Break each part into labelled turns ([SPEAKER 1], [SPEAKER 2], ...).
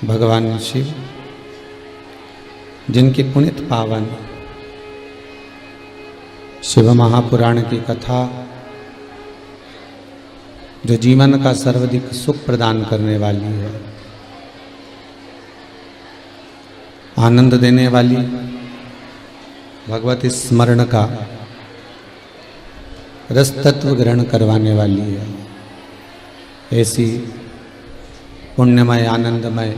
[SPEAKER 1] भगवान शिव जिनकी पुनित पावन शिव महापुराण की कथा जो जीवन का सर्वाधिक सुख प्रदान करने वाली है, आनंद देने वाली, भगवती स्मरण का रस तत्व ग्रहण करवाने वाली है, ऐसी पुण्यमय आनंदमय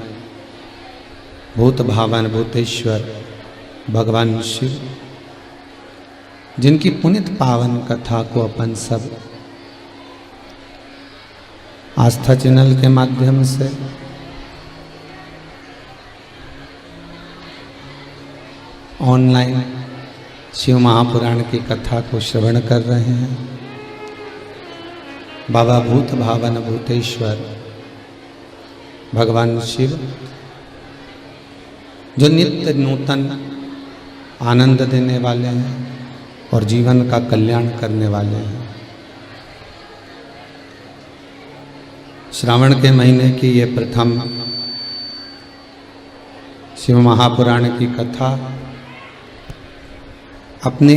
[SPEAKER 1] भूत भावन भूतेश्वर भगवान शिव जिनकी पुनित पावन कथा को अपन सब आस्था चैनल के माध्यम से ऑनलाइन शिव महापुराण की कथा को श्रवण कर रहे हैं। बाबा भूत भावन भूतेश्वर भगवान शिव जो नित्य नूतन आनंद देने वाले हैं और जीवन का कल्याण करने वाले हैं। श्रावण के महीने की ये प्रथम शिव महापुराण की कथा अपने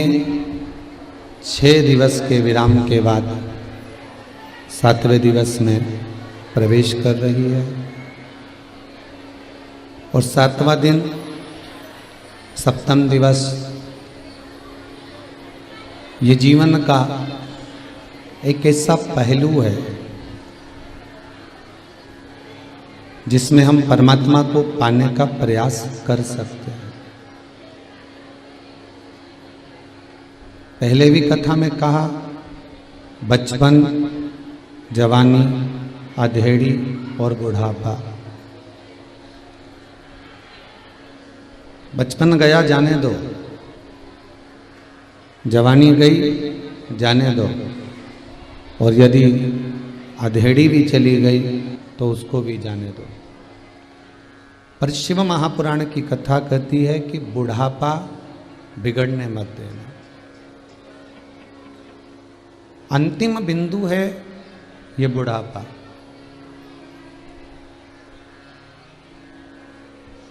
[SPEAKER 1] 6 दिवस के विराम के बाद 7वें दिवस में प्रवेश कर रही है और 7वां दिन सप्तम दिवस ये जीवन का एक ऐसा पहलू है जिसमें हम परमात्मा को पाने का प्रयास कर सकते हैं। पहले भी कथा में कहा, बचपन, जवानी, अधेड़ी और बुढ़ापा। बचपन गया जाने दो, जवानी गई जाने दो, और यदि अधेड़ी भी चली गई तो उसको भी जाने दो। पर शिव महापुराण की कथा कहती है कि बुढ़ापा बिगड़ने मत देना। अंतिम बिंदु है ये बुढ़ापा,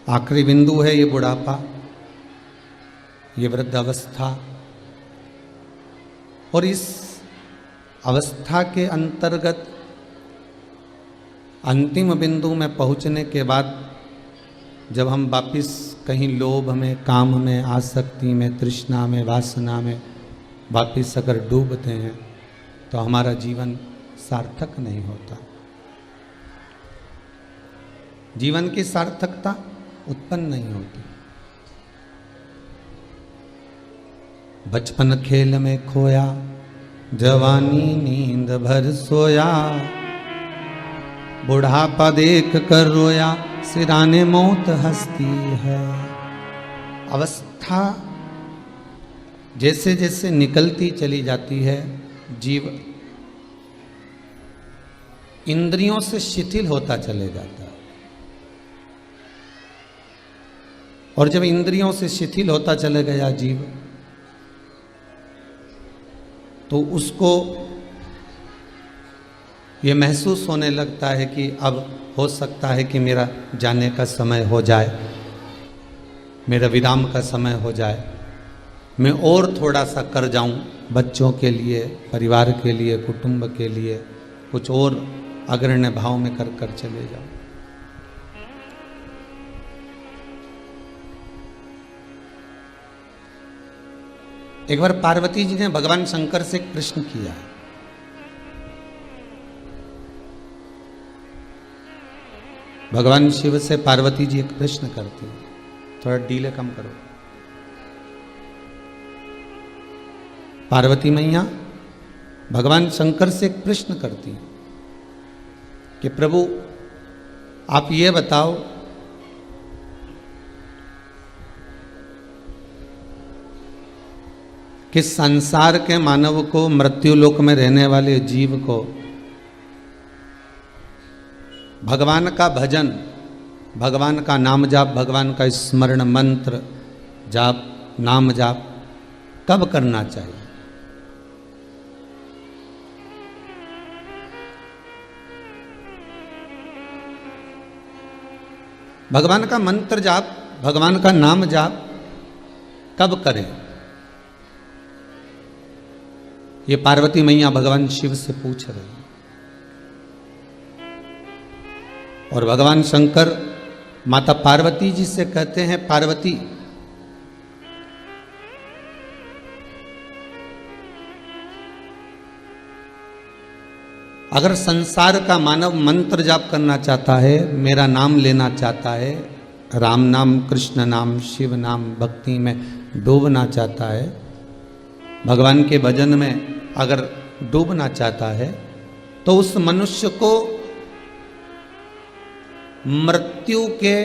[SPEAKER 1] आखिरी बिंदु है ये बुढ़ापा, ये वृद्ध अवस्था। और इस अवस्था के अंतर्गत अंतिम बिंदु में पहुंचने के बाद जब हम वापिस कहीं लोभ में, काम में, आसक्ति में, तृष्णा में, वासना में वापिस अगर डूबते हैं तो हमारा जीवन सार्थक नहीं होता। जीवन की सार्थकता उत्पन्न नहीं होती। बचपन खेल में खोया, जवानी नींद भर सोया, बुढ़ापा देख कर रोया, सिराने मौत हंसती है। अवस्था जैसे जैसे निकलती चली जाती है, जीव इंद्रियों से शिथिल होता चले जाता है। और जब इंद्रियों से शिथिल होता चले गया जीव, तो उसको ये महसूस होने लगता है कि अब हो सकता है कि मेरा जाने का समय हो जाए, मेरा विराम का समय हो जाए, मैं और थोड़ा सा कर जाऊं बच्चों के लिए, परिवार के लिए, कुटुंब के लिए, कुछ और अग्रण्य भाव में कर कर चले जाऊं। एक बार पार्वती जी ने भगवान शंकर से एक प्रश्न किया। भगवान शिव से पार्वती जी एक प्रश्न करती है, थोड़ा डीले कम करो। पार्वती मैया भगवान शंकर से एक प्रश्न करती है कि प्रभु आप ये बताओ कि संसार के मानव को, मृत्यु लोक में रहने वाले जीव को भगवान का भजन, भगवान का नाम जाप, भगवान का स्मरण मंत्र जाप, नाम जाप कब करना चाहिए? भगवान का मंत्र जाप, भगवान का नाम जाप कब करें? ये पार्वती मैया भगवान शिव से पूछ रहे हैं। और भगवान शंकर माता पार्वती जी से कहते हैं, पार्वती अगर संसार का मानव मंत्र जाप करना चाहता है, मेरा नाम लेना चाहता है, राम नाम, कृष्ण नाम, शिव नाम, भक्ति में डूबना चाहता है, भगवान के भजन में अगर डूबना चाहता है, तो उस मनुष्य को मृत्यु के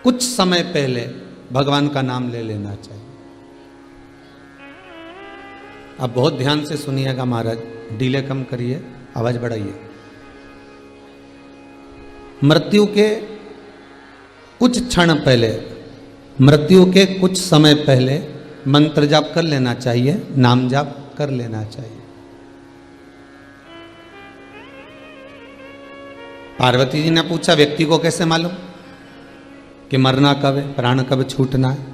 [SPEAKER 1] कुछ समय पहले भगवान का नाम ले लेना चाहिए। अब बहुत ध्यान से सुनिएगा महाराज, डीले कम करिए, आवाज बढ़ाइए। मृत्यु के कुछ क्षण पहले, मृत्यु के कुछ समय पहले मंत्र जाप कर लेना चाहिए, नाम जाप कर लेना चाहिए। पार्वती जी ने पूछा, व्यक्ति को कैसे मालूम कि मरना कब है, प्राण कब छूटना है?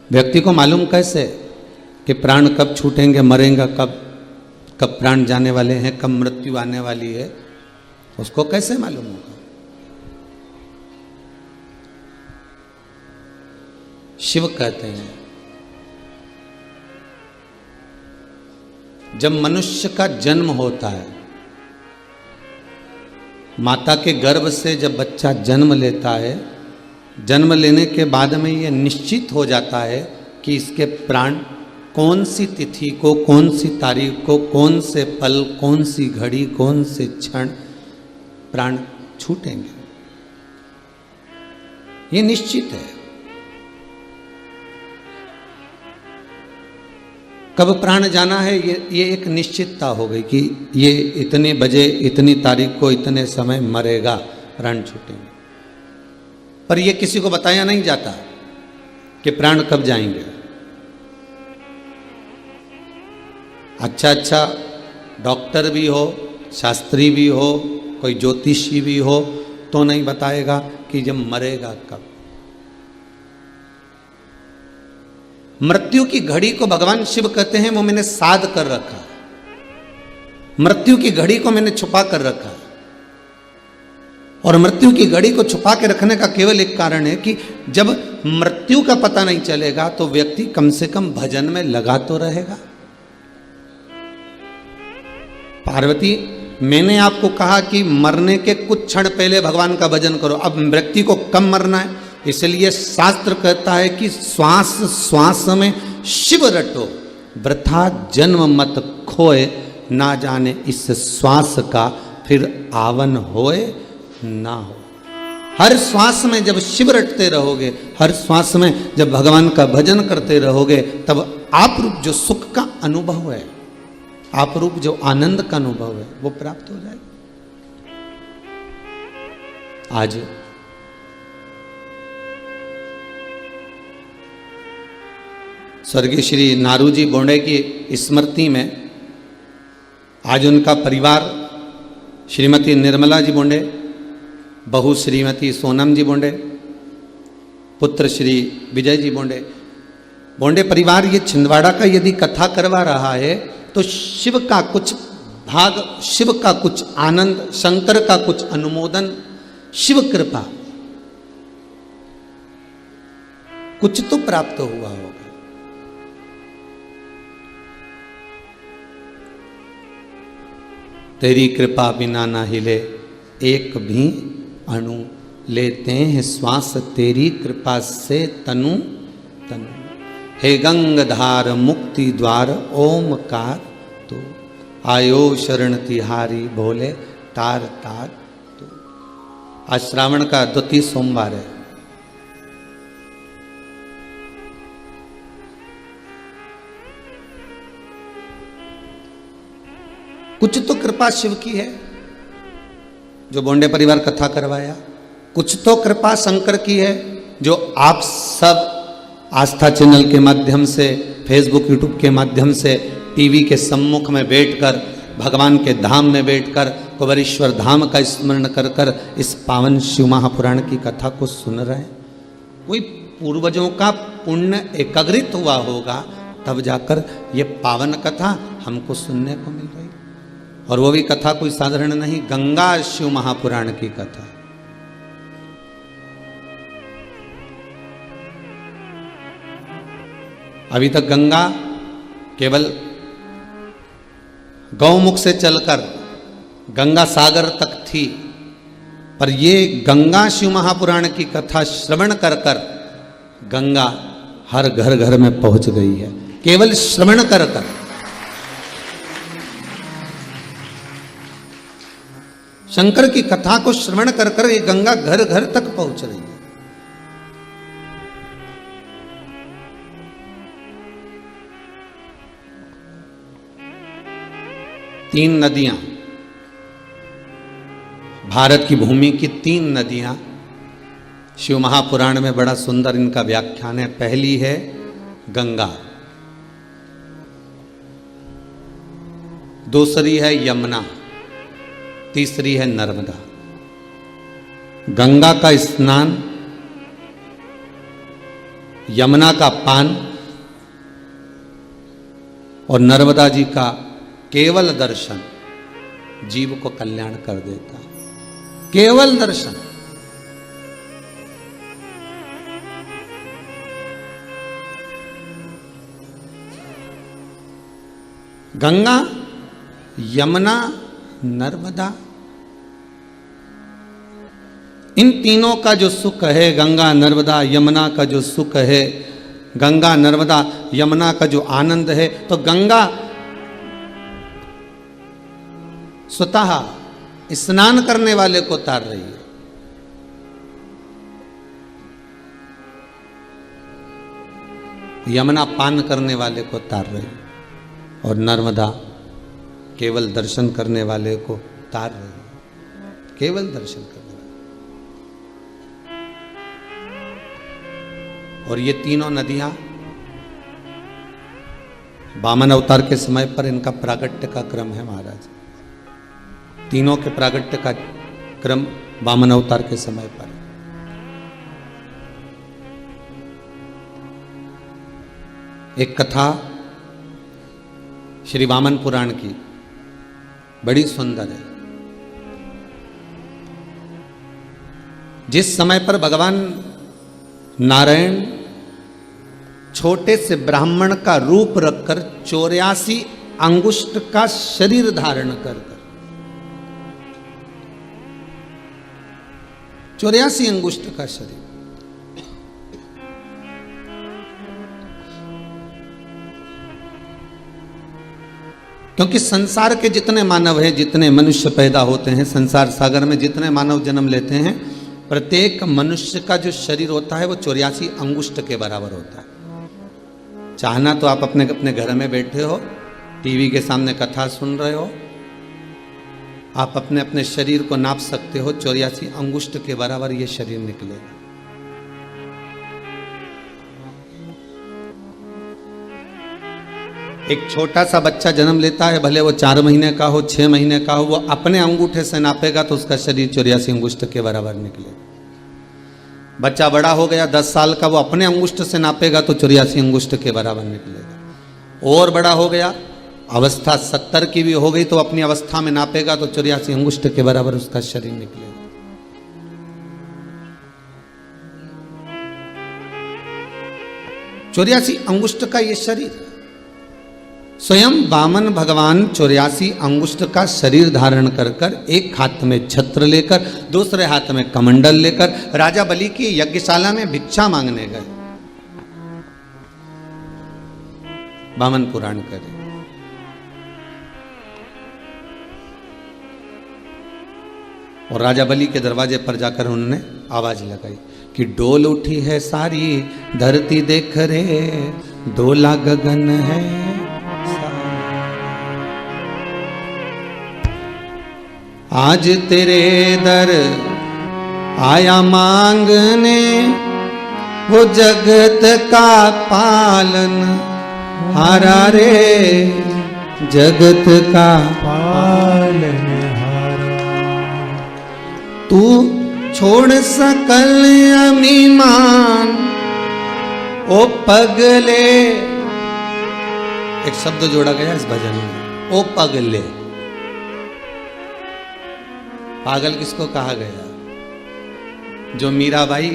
[SPEAKER 1] व्यक्ति को मालूम कैसे कि प्राण कब छूटेंगे, मरेंगे कब, कब प्राण जाने वाले हैं, कब मृत्यु आने वाली है, उसको कैसे मालूम होगा? शिव कहते हैं, जब मनुष्य का जन्म होता है, माता के गर्भ से जब बच्चा जन्म लेता है, जन्म लेने के बाद में यह निश्चित हो जाता है कि इसके प्राण कौन सी तिथि को, कौन सी तारीख को, कौन से पल, कौन सी घड़ी, कौन से क्षण प्राण छूटेंगे। ये निश्चित है। कब प्राण जाना है, ये एक निश्चितता हो गई कि ये इतने बजे, इतनी तारीख को, इतने समय मरेगा, प्राण छूटेंगे। पर ये किसी को बताया नहीं जाता कि प्राण कब जाएंगे। अच्छा डॉक्टर भी हो, शास्त्री भी हो, कोई ज्योतिषी भी हो, तो नहीं बताएगा कि जब मरेगा कब। मृत्यु की घड़ी को भगवान शिव कहते हैं, वो मैंने साध कर रखा, मृत्यु की घड़ी को मैंने छुपा कर रखा। और मृत्यु की घड़ी को छुपा के रखने का केवल एक कारण है कि जब मृत्यु का पता नहीं चलेगा तो व्यक्ति कम से कम भजन में लगा तो रहेगा। पार्वती, मैंने आपको कहा कि मरने के कुछ क्षण पहले भगवान का भजन करो। अब व्यक्ति को कब मरना है, इसलिए शास्त्र कहता है कि श्वास श्वास में शिव रटो, वृथा जन्म मत खोए, ना जाने इस श्वास का फिर आवन होए ना हो। हर श्वास में जब शिव रटते रहोगे, हर श्वास में जब भगवान का भजन करते रहोगे, तब आप रूप जो सुख का अनुभव है, आप रूप जो आनंद का अनुभव है, वो प्राप्त हो जाएगा। आज स्वर्गीय श्री नारूजी बोंडे की स्मृति में आज उनका परिवार, श्रीमती निर्मला जी बोंडे, बहू श्रीमती सोनम जी बोंडे, पुत्र श्री विजय जी बोंडे, बोंडे परिवार ये छिंदवाड़ा का यदि कथा करवा रहा है तो शिव का कुछ भाग, शिव का कुछ आनंद, शंकर का कुछ अनुमोदन, शिव कृपा कुछ तो प्राप्त हुआ होगा। तेरी कृपा बिना ना हिले एक भी अणु, लेते हैं श्वास तेरी कृपा से तनु तनु। हे गंगधार मुक्ति द्वार ओमकार तो, आयो शरण तिहारी भोले तार तार तो। आज श्रावण का द्वितीय सोमवार है। कुछ तो कृपा शिव की है जो बोंडे परिवार कथा करवाया, कुछ तो कृपा शंकर की है जो आप सब आस्था चैनल के माध्यम से, फेसबुक यूट्यूब के माध्यम से, टीवी के सम्मुख में बैठकर भगवान के धाम में बैठकर कुबेरेश्वर धाम का स्मरण कर कर इस पावन शिव महापुराण की कथा को सुन रहे हैं। कोई पूर्वजों का पुण्य एकाग्रित हुआ होगा, तब जाकर ये पावन कथा हमको सुनने को मिल रही। और वो भी कथा कोई साधारण नहीं, गंगा शिव महापुराण की कथा। अभी तक गंगा केवल गौमुख से चलकर गंगा सागर तक थी, पर ये गंगा शिव महापुराण की कथा श्रवण कर कर गंगा हर घर घर में पहुंच गई है, केवल श्रवण कर कर। शंकर की कथा को श्रवण कर कर ये गंगा घर घर तक पहुंच रही है। तीन नदियां, भारत की भूमि की तीन नदियां शिव महापुराण में बड़ा सुंदर इनका व्याख्यान है। पहली है गंगा, दूसरी है यमुना, तीसरी है नर्मदा। गंगा का स्नान, यमुना का पान और नर्मदा जी का केवल दर्शन जीव को कल्याण कर देता है। केवल दर्शन। गंगा, यमुना, नर्मदा, इन तीनों का जो सुख है, गंगा नर्मदा यमुना का जो सुख है, गंगा नर्मदा यमुना का जो आनंद है, तो गंगा स्वतः स्नान करने वाले को तार रही है। यमुना पान करने वाले को तार रही है और नर्मदा केवल दर्शन करने वाले को तार रही है। केवल दर्शन करने वाले। और ये तीनों नदियां वामन अवतार के समय पर इनका प्रागट्य का क्रम है महाराज। तीनों के प्रागट्य का क्रम वामन अवतार के समय पर। एक कथा श्री वामन पुराण की बड़ी सुंदर है। जिस समय पर भगवान नारायण छोटे से ब्राह्मण का रूप रखकर 84 अंगुष्ठ का शरीर धारण कर 84 अंगुष्ठ का शरीर, क्योंकि संसार के जितने मानव हैं, जितने मनुष्य पैदा होते हैं, संसार सागर में जितने मानव जन्म लेते हैं, प्रत्येक मनुष्य का जो शरीर होता है वो 84 अंगुष्ठ के बराबर होता है। चाहना तो आप अपने अपने घर में बैठे हो, टीवी के सामने कथा सुन रहे हो, आप अपने अपने शरीर को नाप सकते हो। 84 अंगुष्ठ के बराबर ये शरीर निकलेगा। एक छोटा सा बच्चा जन्म लेता है, भले वो 4 महीने का हो, 6 महीने का हो, वो अपने अंगूठे से नापेगा तो उसका शरीर 84 अंगुष्ठ के बराबर निकलेगा। बच्चा बड़ा हो गया 10 साल का, वो अपने अंगुष्ठ से नापेगा तो 84 अंगुष्ठ के बराबर निकलेगा। और बड़ा हो गया, अवस्था 70 की भी हो गई, तो अपनी अवस्था में नापेगा तो 84 अंगुष्ठ के बराबर उसका शरीर निकलेगा। चौरासी अंगुष्ठ का ये शरीर, स्वयं वामन भगवान 84 अंगुष्ठ का शरीर धारण कर कर एक हाथ में छत्र लेकर, दूसरे हाथ में कमंडल लेकर राजा बलि की यज्ञशाला में भिक्षा मांगने गए। वामन पुराण करे। और राजा बलि के दरवाजे पर जाकर उन्होंने आवाज लगाई कि डोल उठी है सारी धरती देख रे, डोला गगन है। आज तेरे दर आया मांगने, वो जगत का पालन हारा रे, जगत का
[SPEAKER 2] पालनहारा।
[SPEAKER 1] तू छोड़ सकल अभिमान ओ पगले। एक शब्द जोड़ा गया इस भजन में, ओ पगले। पागल किसको कहा गया? जो मीराबाई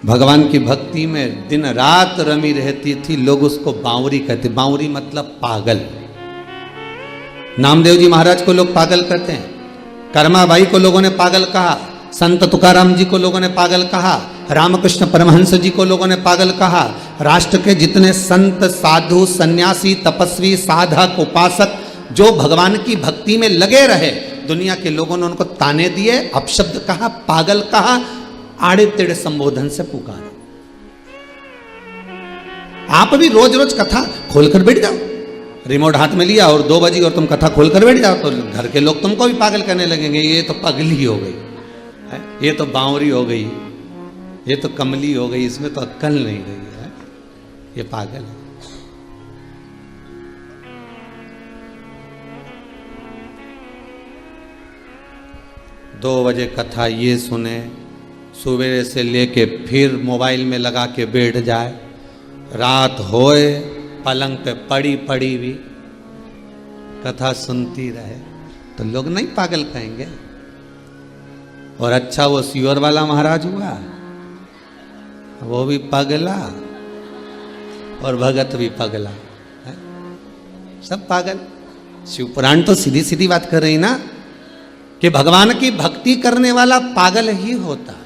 [SPEAKER 1] भगवान की भक्ति में दिन रात रमी रहती थी, लोग उसको बावरी कहते। बावरी मतलब पागल। नामदेव जी महाराज को लोग पागल कहते हैं, कर्माबाई को लोगों ने पागल कहा, संत तुकाराम जी को लोगों ने पागल कहा, रामकृष्ण परमहंस जी को लोगों ने पागल कहा। राष्ट्र के जितने संत, साधु, सन्यासी, तपस्वी, साधक, उपासक जो भगवान की भक्ति में लगे रहे, दुनिया के लोगों ने उनको ताने दिए, अपशब्द कहा, पागल कहा, आड़े तेड़े संबोधन से पुकारा। आप भी रोज रोज कथा खोलकर बैठ जाओ, रिमोट हाथ में लिया और 2 बजी और तुम कथा खोलकर बैठ जाओ, तो घर के लोग तुमको भी पागल करने लगेंगे। ये तो पगली हो गई, ये तो बावरी हो गई, ये तो कमली हो गई, इसमें तो अक्कल नहीं रही है, ये पागल है। दो बजे कथा ये सुने, सवेरे से लेके फिर मोबाइल में लगा के बैठ जाए, रात होए पलंग पे पड़ी पड़ी भी कथा सुनती रहे, तो लोग नहीं पागल कहेंगे? और अच्छा वो सियोर वाला महाराज हुआ, वो भी पगला और भगत भी पगला है? सब पागल। शिव पुराण तो सीधी सीधी बात कर रही ना कि भगवान की भक्ति करने वाला पागल ही होता है।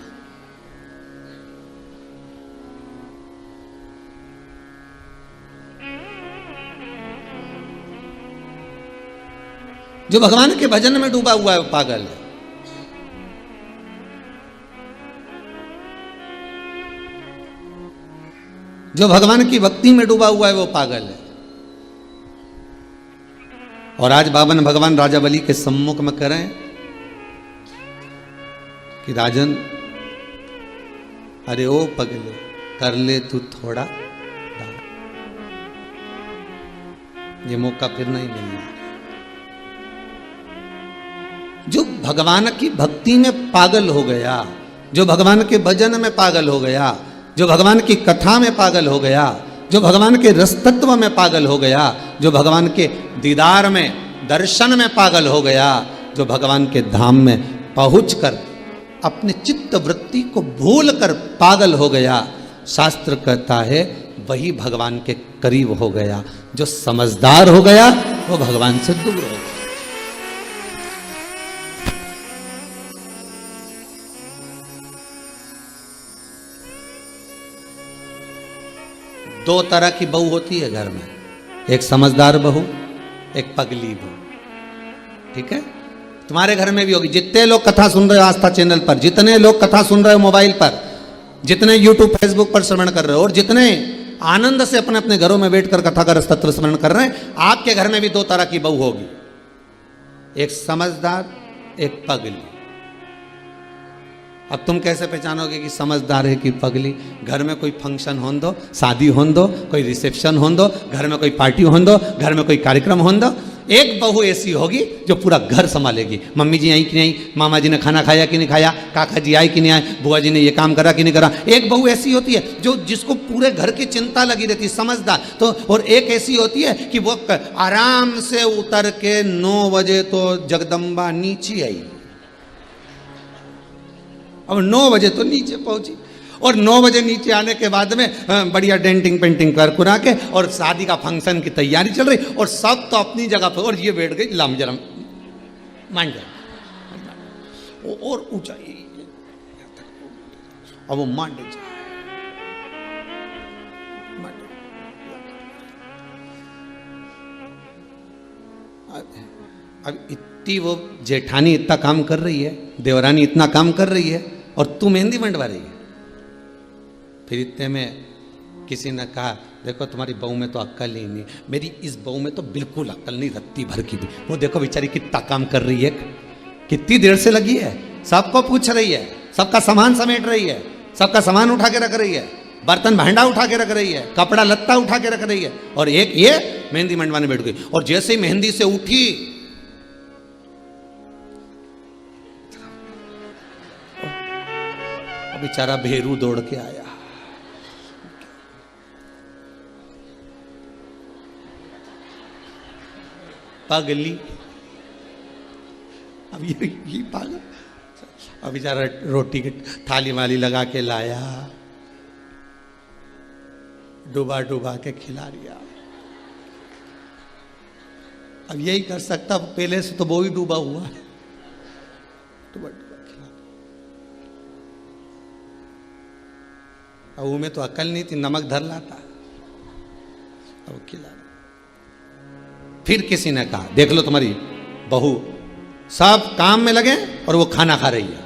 [SPEAKER 1] जो भगवान के भजन में डूबा हुआ है वो पागल है। जो भगवान की भक्ति में डूबा हुआ है वो पागल है। और आज बाबन भगवान राजा बलि के सम्मुख में करें कि राजन, अरे ओ पगले, कर ले तू थोड़ा दान, ये मौका फिर नहीं मिलना। जो भगवान की भक्ति में पागल हो गया, जो भगवान के भजन में पागल हो गया, जो भगवान की कथा में पागल हो गया, जो भगवान के रस तत्व में पागल हो गया, जो भगवान के दीदार में, दर्शन में पागल हो गया, जो भगवान के धाम में पहुंचकर अपने चित्त वृत्ति को भूलकर पागल हो गया, शास्त्र कहता है वही भगवान के करीब हो गया। जो समझदार हो गया वो भगवान से दूर हो गया। दो तरह की बहू होती है घर में, एक समझदार बहू, एक पगली बहू। ठीक है, तुम्हारे घर में भी होगी। जितने लोग कथा सुन रहे हो आस्था चैनल पर, जितने लोग कथा सुन रहे हो मोबाइल पर, जितने यूट्यूब फेसबुक पर श्रवण कर रहे हो, और जितने आनंद से अपने अपने घरों में बैठकर कथा का रस तत्व स्मरण कर रहे हैं, आपके घर में भी दो तरह की बहू होगी, एक समझदार, एक पगली। अब तुम कैसे पहचानोगे कि समझदार है कि पगली? घर में कोई फंक्शन होन दो, शादी होन दो, कोई रिसेप्शन होन दो, घर में कोई पार्टी होन दो, घर में कोई कार्यक्रम होन दो, एक बहू ऐसी होगी जो पूरा घर संभालेगी। मम्मी जी आई कि नहीं, मामा जी ने खाना खाया कि नहीं खाया, काका जी आए कि नहीं आए, बुआ जी ने ये काम करा कि नहीं करा। एक बहू ऐसी होती है जो जिसको पूरे घर की चिंता लगी रहती है, समझदार। तो और एक ऐसी होती है कि वो आराम से उतर के 9 बजे तो जगदम्बा नीचे आई, अब 9 बजे तो नीचे पहुंची, और 9 बजे नीचे आने के बाद में बढ़िया डेंटिंग पेंटिंग कर कुरा के, और शादी का फंक्शन की तैयारी चल रही, और सब तो अपनी जगह पर, और ये बैठ गई लाम जरम मान जा, और ऊंचा अब वो मान जा। अब इतनी वो जेठानी इतना काम कर रही है, देवरानी इतना काम कर रही है, और तू मेहंदी मंडवा रही है। फिर इतने में किसी ने कहा, देखो तुम्हारी बहू में तो अक्ल ही नहीं, मेरी इस बहू में तो बिल्कुल अक्ल नहीं, रत्ती भर की भी। वो देखो बेचारी कितना काम कर रही है, कितनी देर से लगी है, सबको पूछ रही है, सबका सामान समेट रही है, सबका सामान उठा के रख रही है, बर्तन भांडा उठा के रख रही है, कपड़ा लत्ता उठा के रख रही है, और एक ये मेहंदी मंडवाने बैठ गई, और जैसे ही मेहंदी से उठी बेचारा भेरू दौड़ के आया। पगली, अब ये पागल, अब बेचारा रोटी की थाली वाली लगा के लाया, डुबा डुबा के खिला दिया। अब यही कर सकता, पहले से तो वो ही डूबा हुआ है, डुबा डुबा खिला। अब में तो अकल नहीं थी, नमक धर लाता, अब खिला। फिर किसी ने कहा, देख लो तुम्हारी बहू सब काम में लगे और वो खाना खा रही है,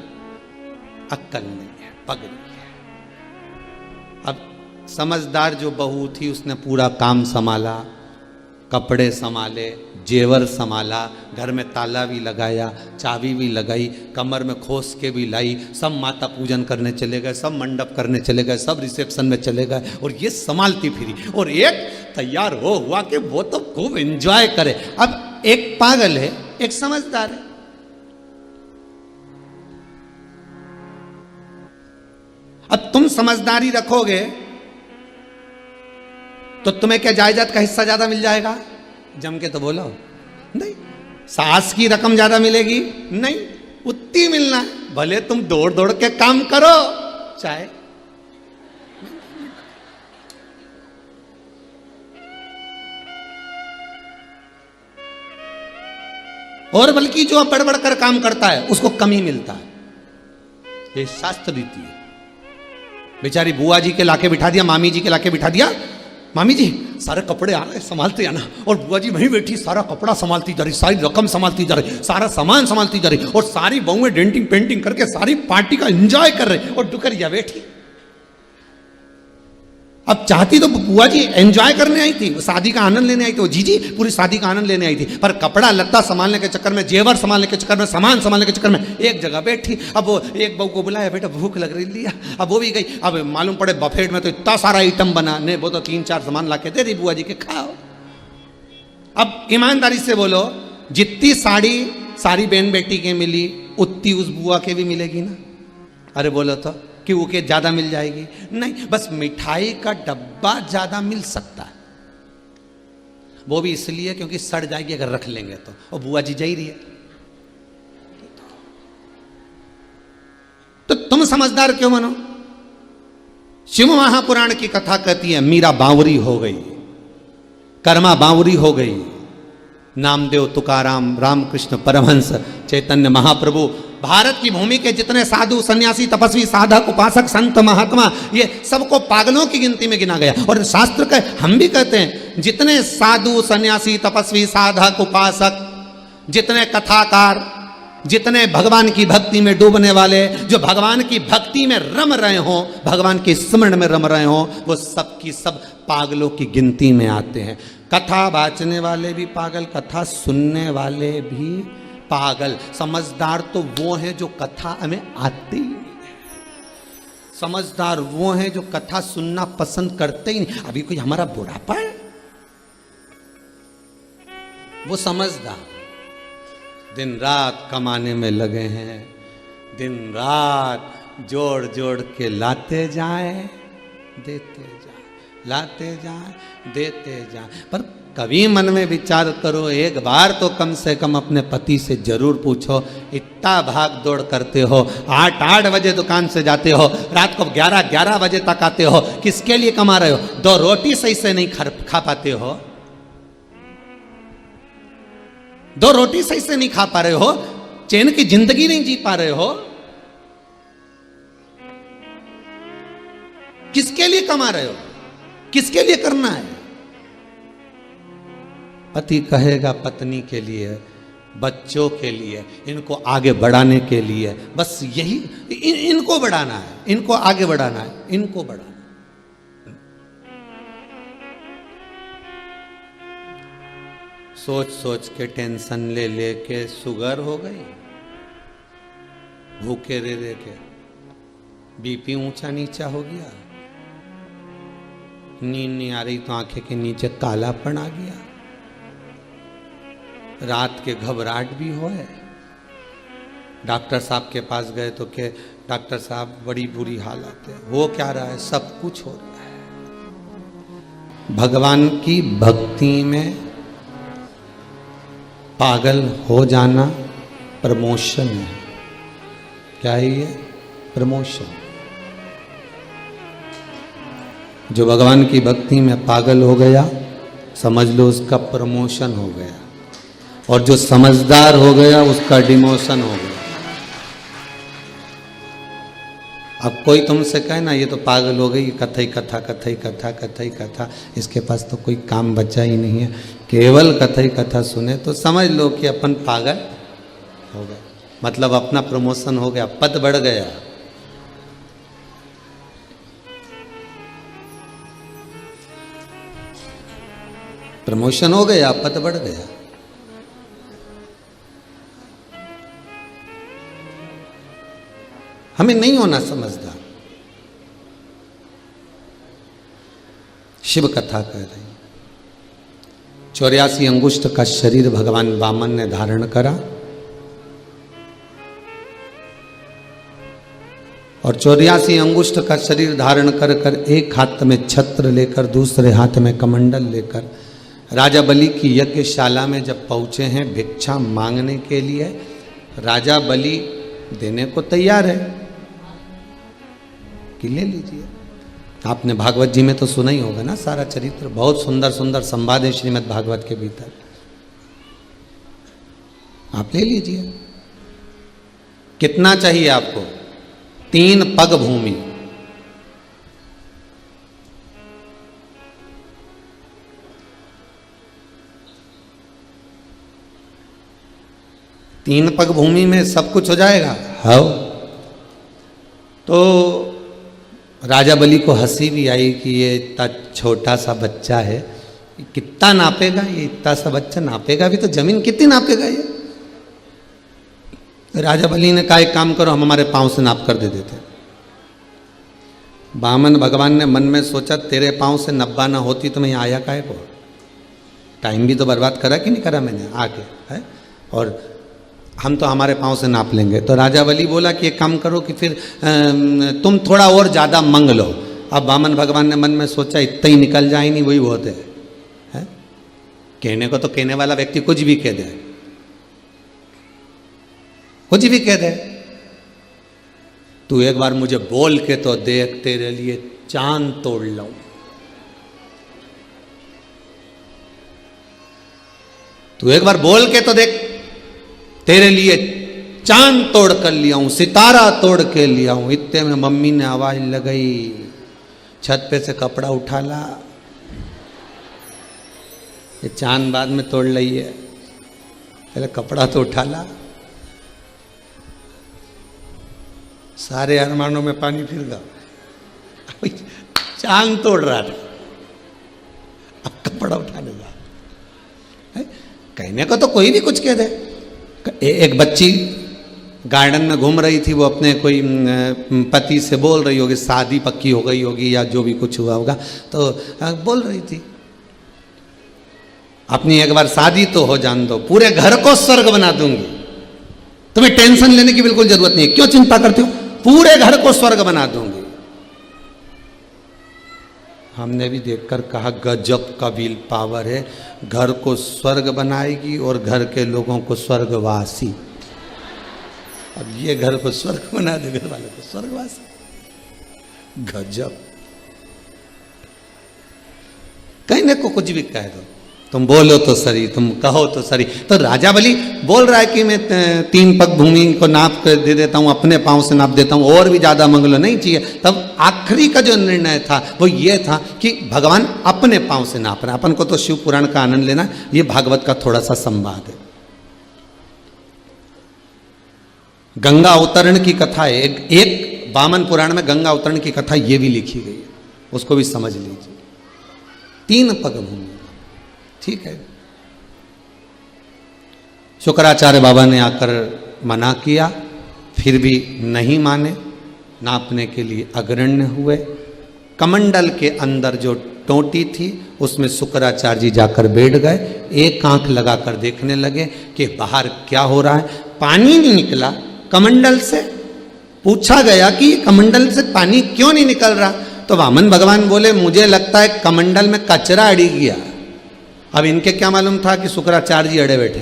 [SPEAKER 1] अक्कल नहीं है, पगली है। अब समझदार जो बहू थी उसने पूरा काम संभाला, कपड़े संभाले, जेवर संभाला, घर में ताला भी लगाया, चाबी भी लगाई, कमर में खोस के भी लाई, सब माता पूजन करने चले गए, सब मंडप करने चले गए, सब रिसेप्शन में चले गए, और ये संभालती फिरी। और एक तैयार हो हुआ कि वो तो खूब एंजॉय करे। अब एक पागल है, एक समझदार है। अब तुम समझदारी रखोगे तो तुम्हें क्या जायदाद का हिस्सा ज्यादा मिल जाएगा? जम के तो बोलो नहीं। सास की रकम ज्यादा मिलेगी? नहीं, उतनी मिलना है, भले तुम दौड़ दौड़ के काम करो, चाहे। और बल्कि जो बड़बड़ कर काम करता है उसको कम ही मिलता है, ये शास्त्र रीति है। बेचारी बुआ जी के लाके बिठा दिया, मामी जी के लाके बिठा दिया, मामी जी सारे कपड़े आ रहे संभालते आना, और बुआ जी वहीं बैठी सारा कपड़ा संभालती जा रही, सारी रकम संभालती जा रही, सारा सामान संभालती जा रही, और सारी बहुएं डेंटिंग पेंटिंग करके सारी पार्टी का एंजॉय कर रहे, और डुकरिया बैठी। अब चाहती तो बुआ जी एंजॉय करने आई थी, शादी का आनंद लेने आई थी, वो जीजी पूरी शादी का आनंद लेने आई थी, पर कपड़ा लत्ता संभालने के चक्कर में, जेवर संभालने के चक्कर में, सामान संभालने के चक्कर में एक जगह बैठी। अब वो एक बहू को बुलाया, बेटा भूख लग रही, लिया, अब वो भी गई। अब मालूम पड़े बफेट में तो इतना सारा आइटम बना, नहीं वो तो 3-4 सामान ला के दे दी बुआ जी के, खाओ। अब ईमानदारी से बोलो, जितनी साड़ी सारी बहन बेटी के मिली उतनी उस बुआ के भी मिलेगी ना? अरे बोलो तो कि वो के ज्यादा मिल जाएगी? नहीं, बस मिठाई का डब्बा ज्यादा मिल सकता है, वो भी इसलिए क्योंकि सड़ जाएगी अगर रख लेंगे तो, और बुआ जी जा ही रही है। तो तुम समझदार क्यों बनो? शिव महापुराण की कथा कहती है, मीरा बावरी हो गई, कर्मा बावरी हो गई, नामदेव, तुकाराम, रामकृष्ण परमहंस, चैतन्य महाप्रभु, भारत की भूमि के जितने साधु, सन्यासी, तपस्वी, साधक, उपासक, संत, महात्मा, ये सबको पागलों की गिनती में गिना गया। और शास्त्र का हम भी कहते हैं, जितने साधु, सन्यासी, तपस्वी, साधक, उपासक, जितने कथाकार, जितने भगवान की भक्ति में डूबने वाले, जो भगवान की भक्ति में रम रहे हों, भगवान के स्मरण में रम रहे हों, वो सब की सब पागलों की गिनती में आते हैं। कथा बाचने वाले भी पागल, कथा सुनने वाले भी पागल। समझदार तो वो है जो कथा हमें आती ही नहीं है, समझदार वो है जो कथा सुनना पसंद करते ही नहीं। अभी कोई हमारा बुढ़ापा है, वो समझदार दिन रात कमाने में लगे हैं, दिन रात जोड़ जोड़ के लाते जाए, देते जाए, लाते जाए, देते जाए। पर कभी मन में विचार करो, एक बार तो कम से कम अपने पति से जरूर पूछो, इतना भाग दौड़ करते हो, 8-8 बजे दुकान से जाते हो, रात को 11-11 बजे तक आते हो, किसके लिए कमा रहे हो? 2 रोटी सही से नहीं खा पाते हो, 2 रोटी सही से नहीं खा पा रहे हो, चैन की जिंदगी नहीं जी पा रहे हो, किसके लिए कमा रहे हो? किसके लिए करना है? पति कहेगा पत्नी के लिए, बच्चों के लिए, इनको आगे बढ़ाने के लिए, बस यही इनको बढ़ाना है, इनको आगे बढ़ाना है, इनको बढ़ाना। सोच सोच के टेंशन ले लेके शुगर हो गई, भूखे रह रह के बीपी ऊंचा नीचा हो गया, नींद नहीं आ रही तो आंखें के नीचे कालापन आ गया, रात के घबराहट भी हो है। डॉक्टर साहब के पास गए तो के डॉक्टर साहब बड़ी बुरी हालत है। हो क्या रहा है? सब कुछ हो रहा है। भगवान की भक्ति में पागल हो जाना प्रमोशन है। क्या है ये? प्रमोशन। जो भगवान की भक्ति में पागल हो गया, समझ लो उसका प्रमोशन हो गया, और जो समझदार हो गया उसका डिमोशन हो गया। अब कोई तुमसे कहे ना ये तो पागल हो गई, कथई कथा कथई कथा कथई कथा, इसके पास तो कोई काम बचा ही नहीं है, केवल कथई कथा सुने, तो समझ लो कि अपन पागल हो गए। मतलब अपना प्रमोशन हो गया, पद बढ़ गया। प्रमोशन हो गया, पद बढ़ गया। हमें नहीं होना समझदार। शिव कथा कह रही, 84 अंगुष्ठ का शरीर भगवान वामन ने धारण करा, और 84 अंगुष्ठ का शरीर धारण कर कर एक हाथ में छत्र लेकर दूसरे हाथ में कमंडल लेकर राजा बलि की यज्ञशाला में जब पहुंचे हैं भिक्षा मांगने के लिए, राजा बलि देने को तैयार है कि ले लीजिए। आपने भागवत जी में तो सुना ही होगा ना सारा चरित्र, बहुत सुंदर सुंदर संवाद है श्रीमद् भागवत के भीतर। आप ले लीजिए। कितना चाहिए आपको? 3 पग भूमि। तीन पग भूमि में सब कुछ हो जाएगा। हाँ। तो राजा बलि को हंसी भी आई कि ये इतना छोटा सा बच्चा है, कितना नापेगा ये? इतना सा बच्चा नापेगा भी तो जमीन कितनी नापेगा ये? राजा बलि ने कहा एक काम करो, हम हमारे पांव से नाप कर दे देते। वामन भगवान ने मन में सोचा तेरे पांव से नब्बा ना होती तो मैं यहाँ आया काहे को? टाइम भी तो बर्बाद करा कि नहीं करा मैंने आके, है? और हम तो हमारे पांव से नाप लेंगे। तो राजा बलि बोला कि एक काम करो कि फिर तुम थोड़ा और ज़्यादा मंग लो। अब वामन भगवान ने मन में सोचा इतना ही निकल जाए नहीं वही बहुत है? कहने को तो कहने वाला व्यक्ति कुछ भी कह दे, कुछ भी कह दे। तू एक बार मुझे बोल के तो देख, तेरे लिए चांद तोड़ लूं। तू एक बार बोल के तो देख, तेरे लिए चांद तोड़ कर लिया हूं, सितारा तोड़ के लिया हूं। इतने में मम्मी ने आवाज लगाई, छत पे से कपड़ा उठा ला, ये चांद बाद में तोड़ रही है, पहले कपड़ा तो उठा ला। सारे अरमानों में पानी फिर गया। चांद तोड़ रहा था, अब कपड़ा उठाने लगा। कहने को तो कोई भी कुछ कह दे। एक बच्ची गार्डन में घूम रही थी, वो अपने कोई पति से बोल रही होगी, शादी पक्की हो गई होगी या जो भी कुछ हुआ होगा, तो बोल रही थी अपनी एक बार शादी तो हो जान दो, पूरे घर को स्वर्ग बना दूंगी, तुम्हें टेंशन लेने की बिल्कुल जरूरत नहीं है, क्यों चिंता करते हो, पूरे घर को स्वर्ग बना दूंगी। हमने भी देखकर कहा गजब का विल पावर है, घर को स्वर्ग बनाएगी और घर के लोगों को स्वर्गवासी। अब ये घर को स्वर्ग बना दे, घर वाले को स्वर्गवासी। गजब। कहने को कुछ भी कह दो, तुम बोलो तो सही, तुम कहो तो सही। तो राजा बलि बोल रहा है कि मैं 3 पग भूमि को नाप कर दे देता हूँ, अपने पाँव से नाप देता हूँ, और भी ज़्यादा मंग लो, नहीं चाहिए। तब आखिरी का जो निर्णय था वो ये था कि भगवान अपने पाँव से नाप रहे हैं। अपन को तो शिव पुराण का आनंद लेना, ये भागवत का थोड़ा सा संवाद है। गंगा अवतरण की कथा है, एक वामन पुराण में गंगा अवतरण की कथा ये भी लिखी गई है, उसको भी समझ लीजिए। 3 पग भूमि, ठीक है। शुक्राचार्य बाबा ने आकर मना किया, फिर भी नहीं माने, नापने के लिए अग्रण्य हुए। कमंडल के अंदर जो टोटी थी उसमें शुक्राचार्य जी जाकर बैठ गए, एक आंख लगाकर देखने लगे कि बाहर क्या हो रहा है। पानी नहीं निकला कमंडल से। पूछा गया कि कमंडल से पानी क्यों नहीं निकल रहा, तो वामन भगवान बोले मुझे लगता है कमंडल में कचरा अड़ी गया। अब इनके क्या मालूम था कि शुक्राचार्य जी अड़े बैठे,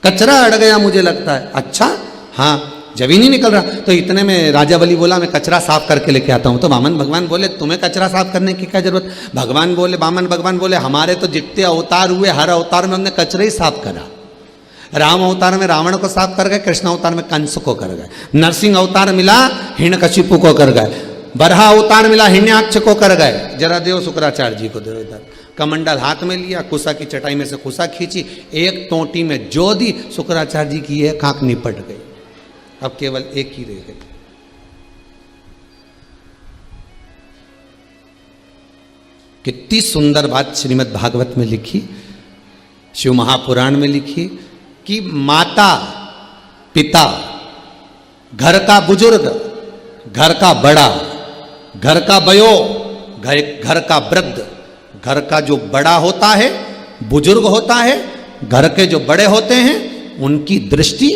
[SPEAKER 1] कचरा अड़ गया मुझे लगता है। अच्छा हाँ, जब ही नहीं निकल रहा। तो इतने में राजा बलि बोला मैं कचरा साफ करके लेके आता हूं। तो वामन भगवान बोले तुम्हें कचरा साफ करने की क्या जरूरत। वामन भगवान बोले हमारे तो जितने अवतार हुए हर अवतार में हमने कचरे ही साफ करा। राम अवतार में रावण को साफ कर गए, कृष्ण अवतार में कंस को कर गए, नरसिंह अवतार मिला हिरण्यकशिपु को कर गए, बरहा अवतार मिला हिरण्याक्ष को कर गए। जरा देव शुक्राचार्य जी को दो इधर। कमंडल हाथ में लिया, कुसा की चटाई में से कुसा खींची, एक टोटी में जो दी, शुक्राचार्य जी की एक आंख निपट गई। अब केवल एक ही रह गई। कितनी सुंदर बात श्रीमद् भागवत में लिखी, शिव महापुराण में लिखी कि माता पिता, घर का बुजुर्ग, घर का बड़ा, घर का बयो, घर का वृद्ध, घर का जो बड़ा होता है, बुजुर्ग होता है, घर के जो बड़े होते हैं, उनकी दृष्टि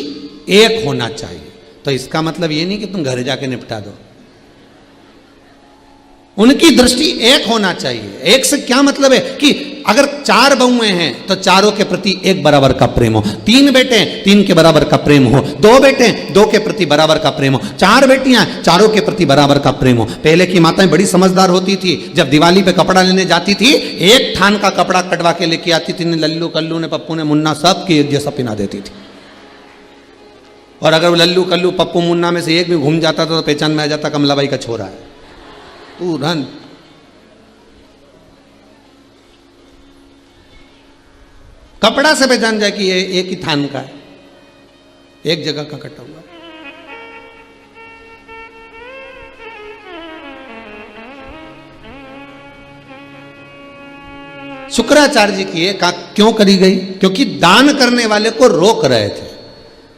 [SPEAKER 1] एक होना चाहिए। तो इसका मतलब ये नहीं कि तुम घर जाके निपटा दो, उनकी दृष्टि एक होना चाहिए। एक से क्या मतलब है कि अगर 4 बहुएं हैं तो चारों के प्रति एक बराबर का प्रेम हो, 3 बेटे हैं 3 के बराबर का प्रेम हो, 2 बेटे हैं 2 के प्रति बराबर का प्रेम हो, 4 बेटियां हैं 4 के प्रति बराबर का प्रेम हो। पहले की माताएं बड़ी समझदार होती थी, जब दिवाली पे कपड़ा लेने जाती थी एक थान का कपड़ा कटवा के लेके आती थी। लल्लू कल्लू ने, पप्पू ने, मुन्ना सब के एक जैसा पिना देती थी। और अगर वो लल्लू कल्लू पप्पू मुन्ना में से एक भी घूम जाता था तो पहचान में आ जाता कमलाबाई का छोरा है, तुरंत। कपड़ा से पहचान जाए कि ये एक ही थान का है, एक जगह का कटा हुआ। शुक्राचार्य जी की ये क्यों करी गई, क्योंकि दान करने वाले को रोक रहे थे।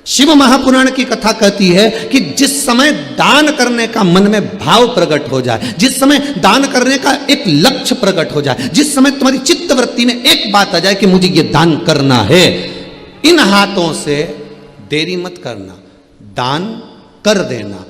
[SPEAKER 1] शिव महापुराण की कथा कहती है कि जिस समय दान करने का मन में भाव प्रकट हो जाए, जिस समय दान करने का एक लक्ष्य प्रकट हो जाए, जिस समय तुम्हारी चित्त वृत्ति में एक बात आ जाए कि मुझे ये दान करना है, इन हाथों से देरी मत करना, दान कर देना।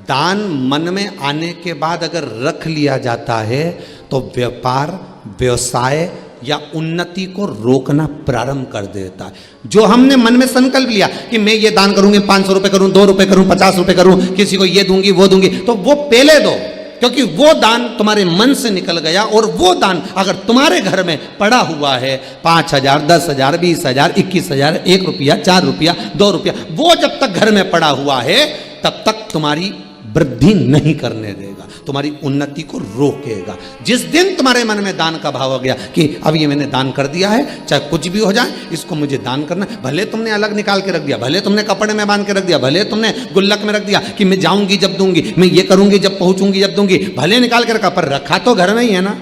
[SPEAKER 1] दान मन में आने के बाद अगर रख लिया जाता है तो व्यापार, व्यवसाय या उन्नति को रोकना प्रारंभ कर देता है। जो हमने मन में संकल्प लिया कि मैं ये दान करूंगी, 500 रुपए करूं, 2 रुपए करूं, 50 रुपए करूं, किसी को ये दूंगी वो दूंगी, तो वो पहले दो, क्योंकि वो दान तुम्हारे मन से निकल गया। और वो दान अगर तुम्हारे घर में पड़ा हुआ है 5,000, 10,000, 20,000, 21,000, 1 रुपया, 4 रुपया, 2 रुपया, वो जब तक घर में पड़ा हुआ है तब तक तुम्हारी वृद्धि नहीं करने देगा, तुम्हारी उन्नति को रोकेगा। जिस दिन तुम्हारे मन में दान का भाव हो गया कि अब ये मैंने दान कर दिया है, चाहे कुछ भी हो जाए इसको मुझे दान करना, भले तुमने अलग निकाल के रख दिया, भले तुमने कपड़े में बांध के रख दिया, भले तुमने गुल्लक में रख दिया कि मैं जाऊंगी जब दूंगी, मैं ये करूंगी जब पहुंचूंगी जब दूंगी, भले निकाल के रखा, पर रखा तो घर में ही है ना।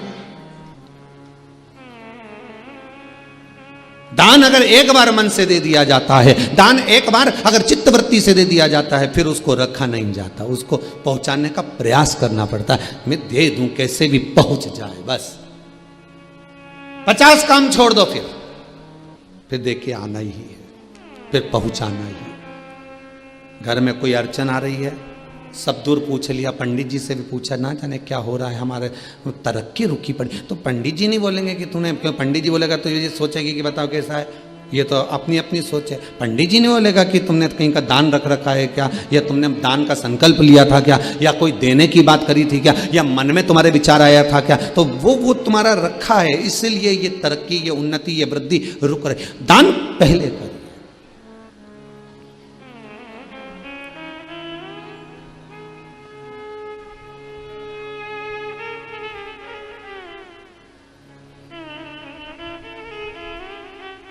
[SPEAKER 1] दान अगर एक बार मन से दे दिया जाता है, दान एक बार अगर चित्तवृत्ति से दे दिया जाता है, फिर उसको रखा नहीं जाता, उसको पहुंचाने का प्रयास करना पड़ता है। मैं दे दूं कैसे भी पहुंच जाए, बस 50 काम छोड़ दो, फिर देखिए आना ही है, फिर पहुंचाना ही है। घर में कोई अड़चन आ रही है, सब दूर पूछ लिया, पंडित जी से भी पूछा, ना जाने क्या हो रहा है, हमारे तरक्की रुकी पड़ी। तो पंडित जी नहीं बोलेंगे कि तूने, क्यों पंडित जी बोलेगा तो ये सोचेगी कि बताओ कैसा है, ये तो अपनी अपनी सोच है। पंडित जी नहीं बोलेगा कि तुमने कहीं का दान रख रखा है क्या, या तुमने दान का संकल्प लिया था क्या, या कोई देने की बात करी थी क्या, या मन में तुम्हारे विचार आया था क्या, तो वो तुम्हारा रखा है, इसलिए ये तरक्की, ये उन्नति, ये वृद्धि रुक रही। दान पहले कर।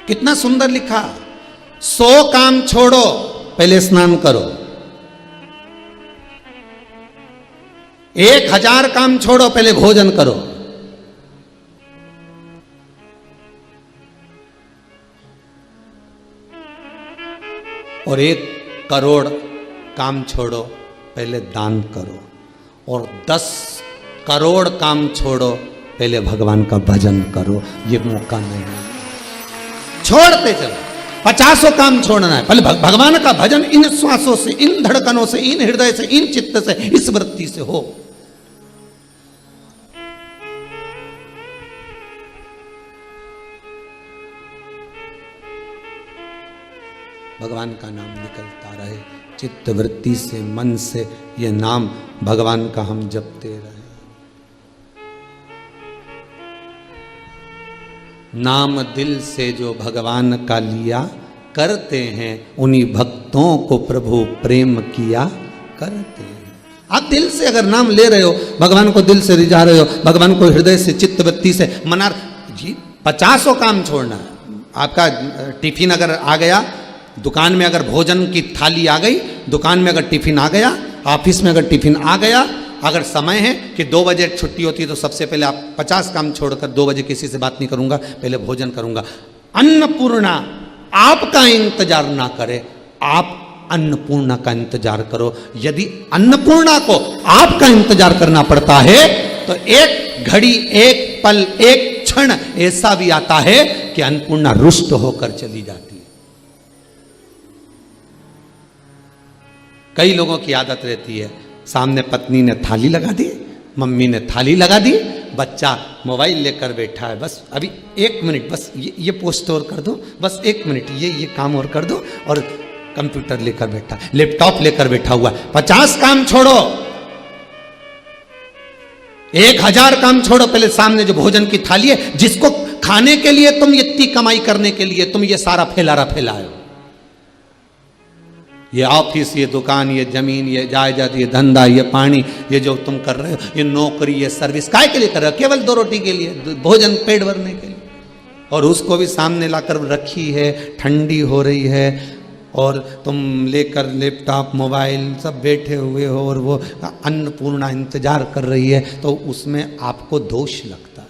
[SPEAKER 1] कितना सुंदर लिखा, 100 काम छोड़ो पहले स्नान करो, 1000 काम छोड़ो पहले भोजन करो, और 1 करोड़ काम छोड़ो पहले दान करो, और 10 करोड़ काम छोड़ो पहले भगवान का भजन करो, ये मौका नहीं है। छोड़ते चलो, 50 काम छोड़ना है, पहले भगवान का भजन इन श्वासों से, इन धड़कनों से, इन हृदय से, इन चित्त से, इस वृत्ति से हो। भगवान का नाम निकलता रहे चित्त वृत्ति से, मन से, ये नाम भगवान का हम जपते रहे। नाम दिल से जो भगवान का लिया करते हैं, उन्हीं भक्तों को प्रभु प्रेम किया करते हैं। आप दिल से अगर नाम ले रहे हो, भगवान को दिल से रिझा रहे हो, भगवान को हृदय से, चित्त वृत्ति से मना जी, 50 काम छोड़ना है। आपका टिफिन अगर आ गया, दुकान में अगर भोजन की थाली आ गई, दुकान में अगर टिफिन आ गया, ऑफिस में अगर टिफिन आ गया, अगर समय है कि 2 बजे छुट्टी होती है तो सबसे पहले आप 50 काम छोड़कर 2 बजे किसी से बात नहीं करूंगा, पहले भोजन करूंगा। अन्नपूर्णा आपका इंतजार ना करे, आप अन्नपूर्णा का इंतजार करो। यदि अन्नपूर्णा को आपका इंतजार करना पड़ता है तो एक घड़ी, एक पल, एक क्षण ऐसा भी आता है कि अन्नपूर्णा रुष्ट होकर चली जाती है। कई लोगों की आदत रहती है, सामने पत्नी ने थाली लगा दी, मम्मी ने थाली लगा दी, बच्चा मोबाइल लेकर बैठा है, बस अभी 1 मिनट, बस ये पोस्ट और कर दो, बस 1 मिनट ये काम और कर दो, और कंप्यूटर लेकर बैठा, लैपटॉप लेकर बैठा हुआ। 50 काम छोड़ो, 1000 काम छोड़ो, पहले सामने जो भोजन की थाली है, जिसको खाने के लिए तुम इतनी कमाई करने के लिए तुम ये सारा फैलारा फैलाए हो, ये ऑफिस, ये दुकान, ये जमीन, ये जायदाद, ये धंधा, ये पानी, ये जो तुम कर रहे हो, ये नौकरी, ये सर्विस, काय के लिए कर रहे हो? केवल 2 रोटी के लिए, भोजन पेट भरने के लिए, और उसको भी सामने लाकर रखी है, ठंडी हो रही है, और तुम लेकर लैपटॉप, मोबाइल सब बैठे हुए हो, और वो अन्नपूर्णा इंतजार कर रही है, तो उसमें आपको दोष लगता है।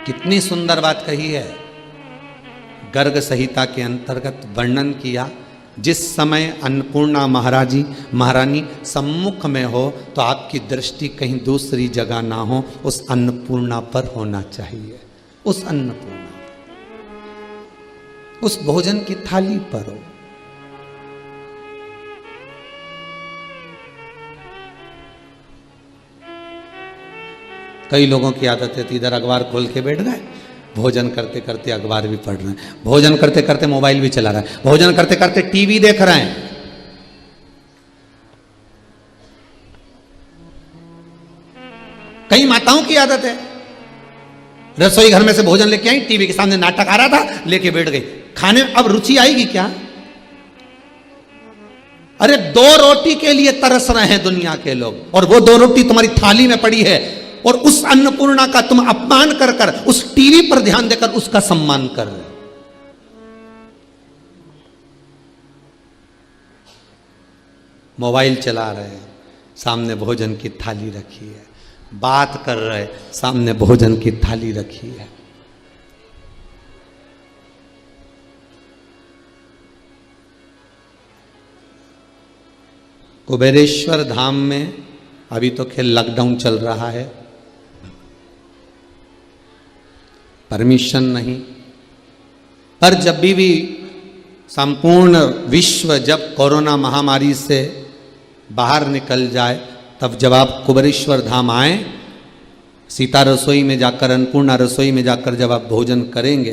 [SPEAKER 1] कितनी सुंदर बात कही है, गर्ग संहिता के अंतर्गत वर्णन किया, जिस समय अन्नपूर्णा महारानी सम्मुख में हो तो आपकी दृष्टि कहीं दूसरी जगह ना हो, उस अन्नपूर्णा पर होना चाहिए, उस अन्नपूर्णा, उस भोजन की थाली पर हो। कई लोगों की आदत है, इधर अखबार खोल के बैठ गए, भोजन करते करते अखबार भी पढ़ रहे हैं, भोजन करते करते मोबाइल भी चला रहा है, भोजन करते करते टीवी देख रहे हैं। कई माताओं की आदत है, रसोई घर में से भोजन लेके आई, टीवी के सामने नाटक आ रहा था, लेके बैठ गई खाने। अब रुचि आएगी क्या? अरे 2 रोटी के लिए तरस रहे हैं दुनिया के लोग, और वो 2 रोटी तुम्हारी थाली में पड़ी है, और उस अन्नपूर्णा का तुम अपमान कर कर उस टीवी पर ध्यान देकर उसका सम्मान कर रहे हो। मोबाइल चला रहे हैं, सामने भोजन की थाली रखी है, बात कर रहे, सामने भोजन की थाली रखी है। कुबेरेश्वर धाम में अभी तो खेल लॉकडाउन चल रहा है, परमिशन नहीं, पर जब भी संपूर्ण विश्व जब कोरोना महामारी से बाहर निकल जाए, तब जब आप कुबेरेश्वर धाम आए, सीता रसोई में जाकर, अन्नपूर्णा रसोई में जाकर जब आप भोजन करेंगे,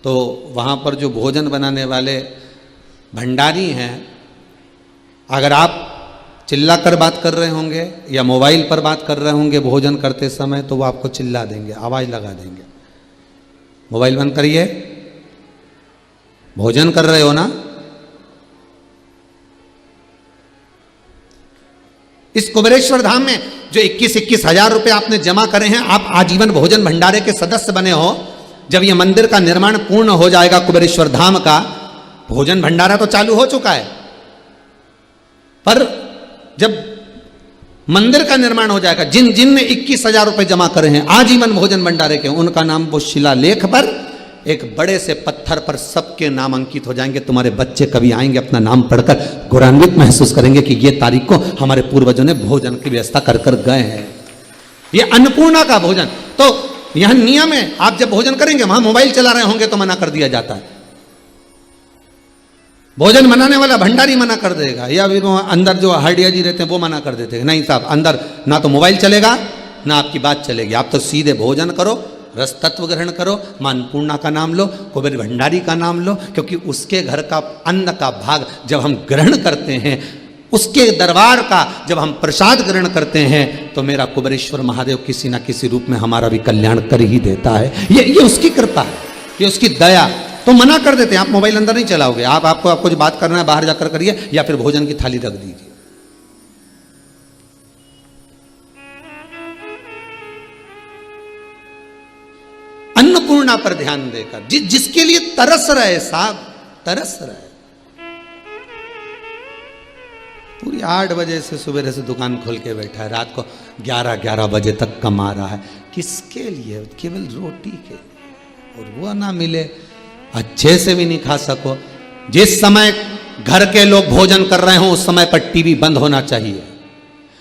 [SPEAKER 1] तो वहाँ पर जो भोजन बनाने वाले भंडारी हैं, अगर आप चिल्लाकर बात कर रहे होंगे या मोबाइल पर बात कर रहे होंगे भोजन करते समय, तो वो आपको चिल्ला देंगे, आवाज़ लगा देंगे, मोबाइल बंद करिए, भोजन कर रहे हो ना। इस कुबेरेश्वर धाम में जो 21-21 हजार रुपए आपने जमा करे हैं, आप आजीवन भोजन भंडारे के सदस्य बने हो। जब यह मंदिर का निर्माण पूर्ण हो जाएगा कुबेरेश्वर धाम का, भोजन भंडारा तो चालू हो चुका है, पर जब मंदिर का निर्माण हो जाएगा, जिन जिन ने 21 हजार रुपए जमा करे हैं आजीवन भोजन भंडारे के, उनका नाम वो शिलालेख पर एक बड़े से पत्थर पर सबके नाम अंकित हो जाएंगे। तुम्हारे बच्चे कभी आएंगे, अपना नाम पढ़कर गौरवान्वित महसूस करेंगे कि ये तारीख को हमारे पूर्वजों ने भोजन की व्यवस्था कर कर गए हैं। ये अन्नपूर्णा का भोजन। तो यहां नियम है, आप जब भोजन करेंगे वहां मोबाइल चला रहे होंगे तो मना कर दिया जाता है। भोजन बनाने वाला भंडारी मना कर देगा, या फिर अंदर जो हरडिया जी रहते हैं वो मना कर देते हैं, नहीं साहब अंदर ना तो मोबाइल चलेगा ना आपकी बात चलेगी, आप तो सीधे भोजन करो, रस तत्व ग्रहण करो, मां अन्नपूर्णा का नाम लो, कुबेर भंडारी का नाम लो, क्योंकि उसके घर का अन्न का भाग जब हम ग्रहण करते हैं, उसके दरबार का जब हम प्रसाद ग्रहण करते हैं, तो मेरा कुबेरेश्वर महादेव किसी ना किसी रूप में हमारा भी कल्याण कर ही देता है। ये उसकी कृपा है, ये उसकी दया। तो मना कर देते हैं, आप मोबाइल अंदर नहीं चलाओगे, आपको कुछ बात करना है बाहर जाकर करिए, या फिर भोजन की थाली रख दीजिए। अन्नपूर्णा पर ध्यान देकर जिसके लिए तरस रहे साहब, तरस रहे। पूरी 8 बजे से सुबह से दुकान खोल के बैठा है, रात को 11 बजे तक कमा रहा है। किसके लिए? केवल रोटी के लिए, और वो ना मिले, अच्छे से भी नहीं खा सको। जिस समय घर के लोग भोजन कर रहे हो उस समय पर टीवी बंद होना चाहिए।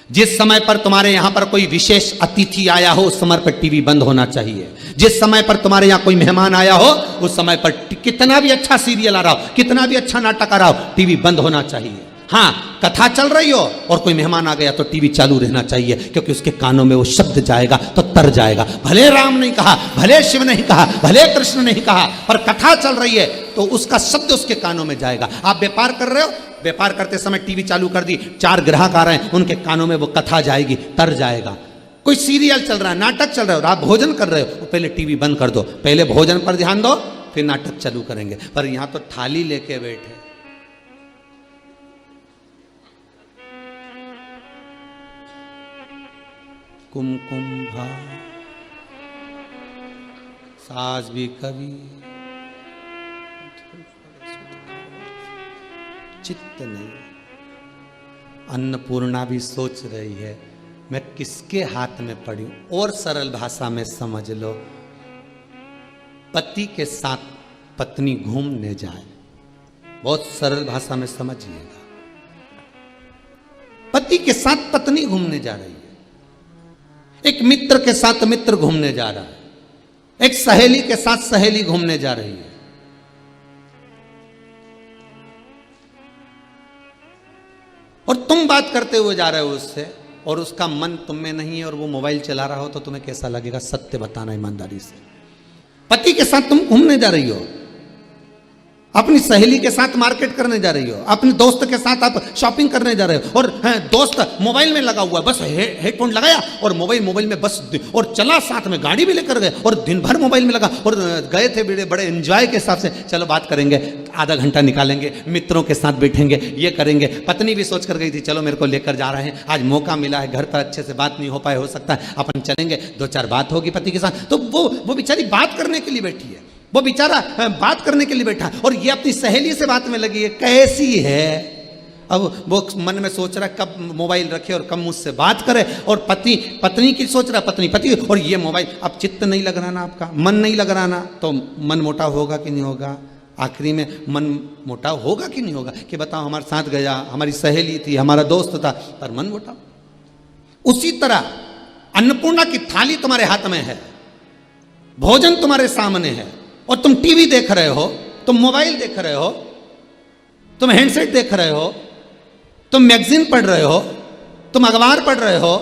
[SPEAKER 1] जिस समय पर तुम्हारे यहां पर कोई विशेष अतिथि आया हो उस समय पर टीवी बंद होना चाहिए। जिस समय पर तुम्हारे यहां कोई मेहमान आया हो उस समय पर कितना भी अच्छा सीरियल आ रहा हो, कितना भी अच्छा नाटक आ रहा हो, टीवी बंद होना चाहिए। हाँ, कथा चल रही हो और कोई मेहमान आ गया तो टीवी चालू रहना चाहिए, क्योंकि उसके कानों में वो शब्द जाएगा तो तर जाएगा। भले राम नहीं कहा, भले शिव नहीं कहा, भले कृष्ण नहीं कहा, पर कथा चल रही है तो उसका शब्द उसके कानों में जाएगा। आप व्यापार कर रहे हो, व्यापार करते समय टीवी चालू कर दी, 4 ग्राहक आ रहे हैं, उनके कानों में वो कथा जाएगी, तर जाएगा। कोई सीरियल चल रहा है, नाटक चल रहा है और आप भोजन कर रहे हो, पहले टीवी बंद कर दो, पहले भोजन पर ध्यान दो, फिर नाटक चालू करेंगे। पर यहां तो थाली लेके बैठे, कुमकुम भा सास भी कभी चित्त नहीं। अन्नपूर्णा भी सोच रही है मैं किसके हाथ में पड़ी हूं। और सरल भाषा में समझ लो, पति के साथ पत्नी घूमने जाए, बहुत सरल भाषा में समझिएगा। पति के साथ पत्नी घूमने जा रही है, एक मित्र के साथ मित्र घूमने जा रहा है, एक सहेली के साथ सहेली घूमने जा रही है। और तुम बात करते हुए जा रहे हो उससे, और उसका मन तुम में नहीं है और वो मोबाइल चला रहा हो, तो तुम्हें कैसा लगेगा? सत्य बताना ईमानदारी से। पति के साथ तुम घूमने जा रही हो, अपनी सहेली के साथ मार्केट करने जा रही हो, अपने दोस्त के साथ आप शॉपिंग करने जा रहे हो, और दोस्त मोबाइल में लगा हुआ, बस हेडफोन लगाया और मोबाइल में बस, और चला साथ में, गाड़ी भी लेकर गए और दिन भर मोबाइल में लगा, और गए थे बड़े एंजॉय के हिसाब से, चलो बात करेंगे, आधा घंटा निकालेंगे, मित्रों के साथ बैठेंगे, ये करेंगे। पत्नी भी सोच कर गई थी चलो मेरे को लेकर जा रहे हैं, आज मौका मिला है, घर पर अच्छे से बात नहीं हो पाए, हो सकता है अपन चलेंगे, 2-4 बात होगी पति के साथ। तो वो बेचारी बात करने के लिए बैठी है, वो बेचारा बात करने के लिए बैठा, और ये अपनी सहेली से बात में लगी है, कैसी है। अब वो मन में सोच रहा है कब मोबाइल रखे और कब मुझसे बात करे, और पत्नी की सोच रहा, पति, और ये मोबाइल। अब चित्त नहीं लग रहा ना, आपका मन नहीं लग रहा ना, तो मन मोटा होगा कि नहीं होगा? आखिरी में मन मोटा होगा कि नहीं होगा? कि बताओ, हमारे साथ गया, हमारी सहेली थी, हमारा दोस्त था, पर मन मोटा। उसी तरह अन्नपूर्णा की थाली तुम्हारे हाथ में है, भोजन तुम्हारे सामने है, और तुम टीवी देख रहे हो, तुम मोबाइल देख रहे हो, तुम हैंडसेट देख रहे हो, तुम मैगजीन पढ़ रहे हो, तुम अखबार पढ़ रहे हो,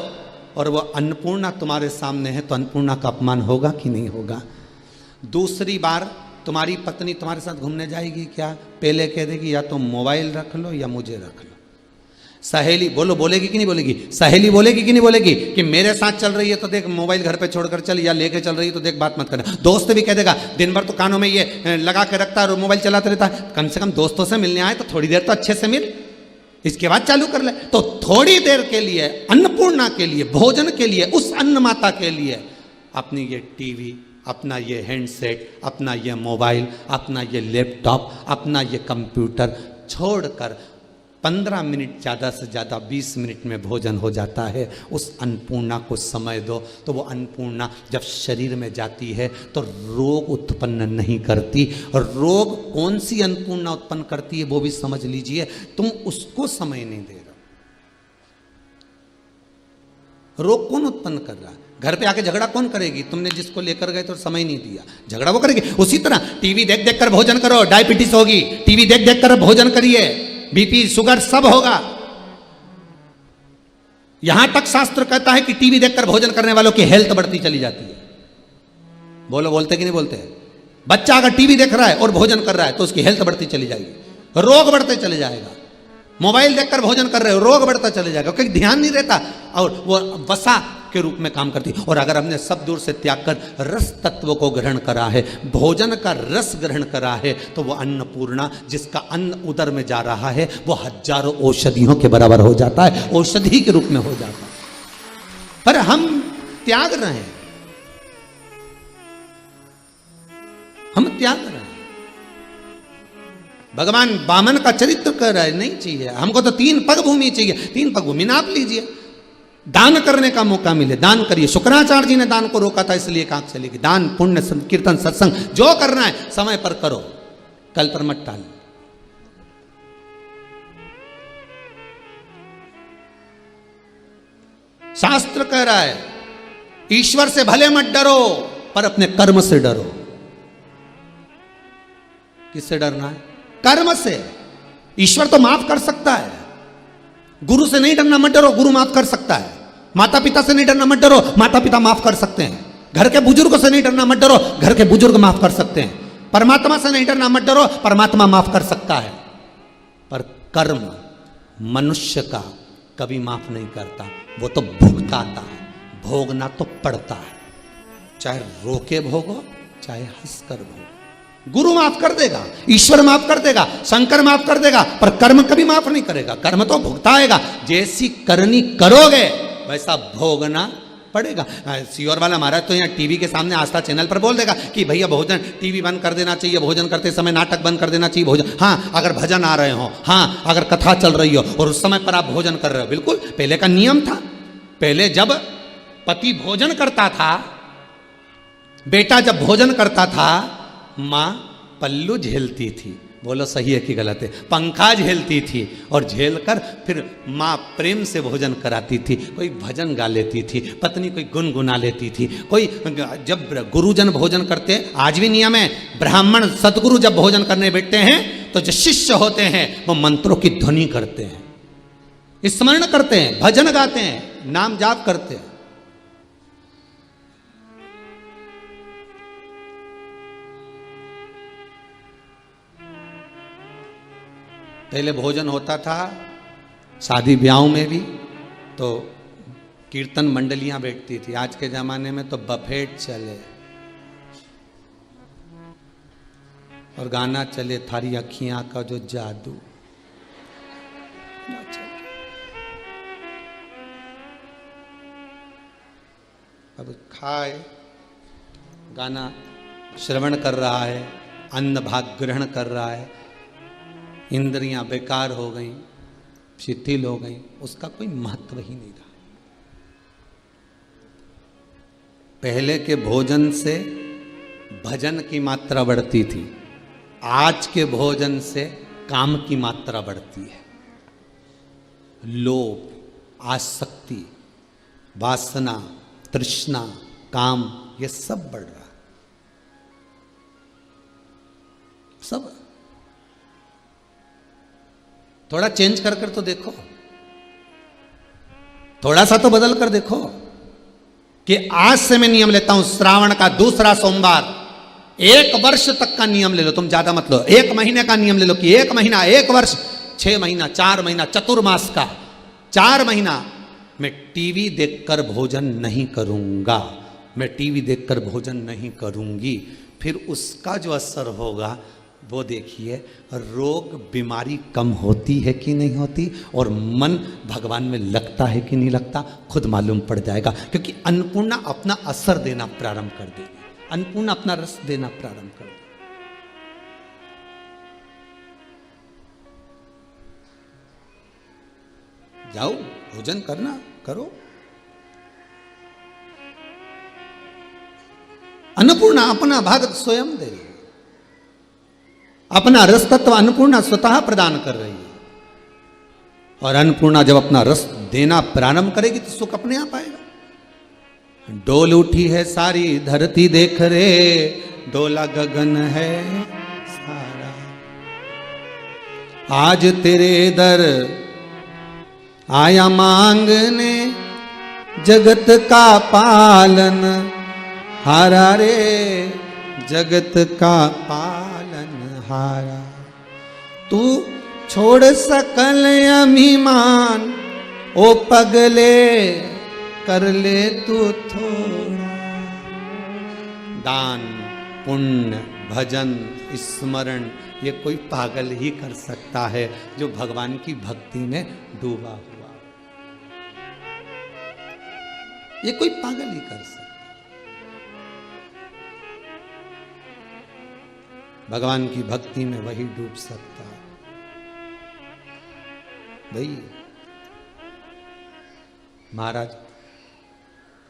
[SPEAKER 1] और वो अन्नपूर्णा तुम्हारे सामने है, तो अन्नपूर्णा का अपमान होगा कि नहीं होगा? दूसरी बार तुम्हारी पत्नी तुम्हारे साथ घूमने जाएगी क्या? पहले कह देगी या तो मोबाइल रख लो या मुझे रख लो। सहेली बोलेगी कि नहीं बोलेगी? सहेली बोलेगी कि नहीं बोलेगी कि मेरे साथ चल रही है तो देख मोबाइल घर पे छोड़कर चल, या लेके चल रही है तो देख बात मत करना। दोस्त भी कह देगा, दिन भर तो कानों में ये लगा के रखता है और मोबाइल चलाता रहता है, कम से कम दोस्तों से मिलने आए तो थोड़ी देर तो अच्छे से मिल, इसके बाद चालू कर ले। तो थोड़ी देर के लिए, अन्नपूर्णा के लिए, भोजन के लिए, उस अन्न माता के लिए अपनी ये टीवी, अपना ये हैंडसेट, अपना ये मोबाइल, अपना ये लैपटॉप, अपना ये कंप्यूटर छोड़कर 15 मिनट ज़्यादा से ज़्यादा 20 मिनट में भोजन हो जाता है। उस अन्नपूर्णा को समय दो, तो वो अन्नपूर्णा जब शरीर में जाती है तो रोग उत्पन्न नहीं करती। और रोग कौन सी अन्नपूर्णा उत्पन्न करती है वो भी समझ लीजिए। तुम उसको समय नहीं दे रहे। रोग कौन उत्पन्न कर रहा है? घर पे आके झगड़ा कौन करेगी? तुमने जिसको लेकर गए तो समय नहीं दिया, झगड़ा वो करेगी। उसी तरह टीवी देख देख कर भोजन करो, डायबिटीज होगी। टीवी देख देख कर भोजन करिए, बीपी शुगर सब होगा। यहां तक शास्त्र कहता है कि टीवी देखकर भोजन करने वालों की हेल्थ बढ़ती चली जाती है। बोलो, बोलते कि नहीं बोलते? बच्चा अगर टीवी देख रहा है और भोजन कर रहा है तो उसकी हेल्थ बढ़ती चली जाएगी, रोग बढ़ते चले जाएगा। मोबाइल देखकर भोजन कर रहे हो, रोग बढ़ता चले जाएगा, क्योंकि ध्यान नहीं रहता और वो वसा के रूप में काम करती। और अगर हमने सब दूर से त्याग कर रस तत्व को ग्रहण करा है, भोजन का रस ग्रहण करा है, तो वो अन्नपूर्णा जिसका अन्न उदर में जा रहा है वो हजारों औषधियों के बराबर हो जाता है, औषधि के रूप में हो जाता है। पर हम त्याग रहे हैं, हम त्याग रहे हैं। भगवान वामन का चरित्र कर रहा है, नहीं चाहिए हमको तो 3 पग भूमि चाहिए। 3 पग भूमि नाप लीजिए, दान करने का मौका मिले दान करिए। शुक्राचार्य जी ने दान को रोका था, इसलिए एक आंख चलेगी। दान, पुण्य, कीर्तन, सत्संग जो करना है समय पर करो, कल पर मत टाल। शास्त्र कह रहा है ईश्वर से भले मत डरो पर अपने कर्म से डरो। किससे डरना है? कर्म से। ईश्वर तो माफ कर सकता है, गुरु से नहीं डरना, मत डरो, गुरु माफ कर सकता है। माता पिता से नहीं डरना, मत डरो, माता पिता माफ कर सकते हैं। घर के बुजुर्गों से नहीं डरना, मत डरो, घर के बुजुर्ग माफ कर सकते हैं। परमात्मा से नहीं डरना, मत डरो, परमात्मा माफ कर सकता है। पर कर्म मनुष्य का कभी माफ नहीं करता, वो तो भुगताता है, भोगना तो पड़ता है। चाहे रोके भोगो, चाहे हंसकर भोगो। गुरु माफ कर देगा, ईश्वर माफ कर देगा, शंकर माफ कर देगा, पर कर्म कभी माफ नहीं करेगा। कर्म तो भुगताएगा। जैसी करनी करोगे वैसा भोगना पड़ेगा। सियोर वाला महाराज तो यहाँ टीवी के सामने आस्था चैनल पर बोल देगा कि भैया भोजन टीवी बंद कर देना चाहिए, भोजन करते समय नाटक बंद कर देना चाहिए, भोजन। हाँ, अगर भजन आ रहे हो, हाँ अगर कथा चल रही हो और उस समय पर आप भोजन कर रहे हो, बिल्कुल पहले का नियम था। पहले जब पति भोजन करता था, बेटा जब भोजन करता था, माँ पल्लू झेलती थी। बोलो सही है कि गलत है? पंखा झेलती थी और झेलकर फिर माँ प्रेम से भोजन कराती थी। कोई भजन गा लेती थी, पत्नी कोई गुनगुना लेती थी। कोई जब गुरुजन भोजन करते, आज भी नियम है, ब्राह्मण सदगुरु जब भोजन करने बैठते हैं तो जो शिष्य होते हैं वो मंत्रों की ध्वनि करते हैं, स्मरण करते हैं, भजन गाते हैं, नाम जाप करते हैं। पहले भोजन होता था शादी ब्याहों में भी, तो कीर्तन मंडलियां बैठती थी। आज के ज़माने में तो बफेट चले और गाना चले, थारी अखियां का जो जादू। अब खाए, गाना श्रवण कर रहा है, अन्न भाग ग्रहण कर रहा है, इंद्रियां बेकार हो गई, शिथिल हो गई, उसका कोई महत्व ही नहीं रहा। पहले के भोजन से भजन की मात्रा बढ़ती थी, आज के भोजन से काम की मात्रा बढ़ती है। लोभ, आसक्ति, वासना, तृष्णा, काम, ये सब बढ़ रहा, सब। थोड़ा चेंज कर कर तो देखो, थोड़ा सा तो बदल कर देखो कि आज से मैं नियम लेता हूं, श्रावण का दूसरा सोमवार 1 वर्ष तक का नियम ले लो, तुम ज्यादा मत लो, 1 महीने का नियम ले लो कि 1 महीना, 1 वर्ष, 6 महीना, 4 महीना, चतुर्मास का 4 महीना मैं टीवी देखकर भोजन नहीं करूंगा, मैं टीवी देखकर भोजन नहीं करूंगी। फिर उसका जो असर होगा वो देखिए, रोग बीमारी कम होती है कि नहीं होती, और मन भगवान में लगता है कि नहीं लगता, खुद मालूम पड़ जाएगा। क्योंकि अन्नपूर्णा अपना असर देना प्रारंभ कर देगी, अन्नपूर्णा अपना रस देना प्रारंभ कर देगी। जाओ भोजन करना, करो। अन्नपूर्णा अपना भाग स्वयं दे रही है, अपना रस तत्व अन्नपूर्णा स्वतः प्रदान कर रही है। और अन्नपूर्णा जब अपना रस देना प्रारंभ करेगी तो सुख अपने आप आएगा। डोल उठी है सारी धरती देख रे, डोला गगन है सारा, आज तेरे दर आया मांगने, जगत का पालन हारा रे, जगत का पालन हारा। तू छोड़ सकल अभिमान, ओ पगले कर ले तू थोड़ा। दान, पुण्य, भजन, स्मरण ये कोई पागल ही कर सकता है जो भगवान की भक्ति में डूबा हुआ। ये कोई पागल ही कर सकता है। भगवान की भक्ति में वही डूब सकता है। भाई महाराज,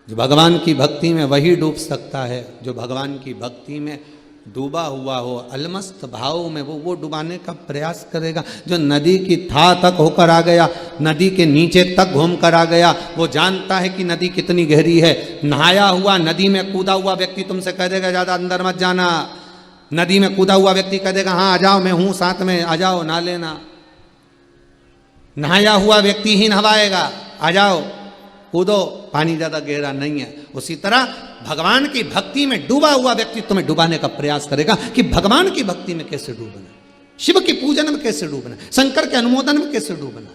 [SPEAKER 1] जो भगवान की भक्ति में वही डूब सकता है जो भगवान की भक्ति में डूबा हुआ हो, अलमस्त भाव में वो डुबाने का प्रयास करेगा। जो नदी की था तक होकर आ गया, नदी के नीचे तक घूम कर आ गया, वो जानता है कि नदी कितनी गहरी है। नहाया हुआ नदी में कूदा हुआ व्यक्ति तुमसे कह देगा ज्यादा अंदर मत जाना। नदी में कूदा हुआ व्यक्ति कह देगा हाँ आ जाओ, मैं हूं साथ में, आ जाओ नहा लेना। नहाया हुआ व्यक्ति ही नहवाएगा, आ जाओ कूदो, पानी ज्यादा गहरा नहीं है। उसी तरह भगवान की भक्ति में डूबा हुआ व्यक्ति तुम्हें डुबाने का प्रयास करेगा कि भगवान की भक्ति में कैसे डूबना, शिव के पूजन में कैसे डूबना, शंकर के अनुमोदन में कैसे डूबना।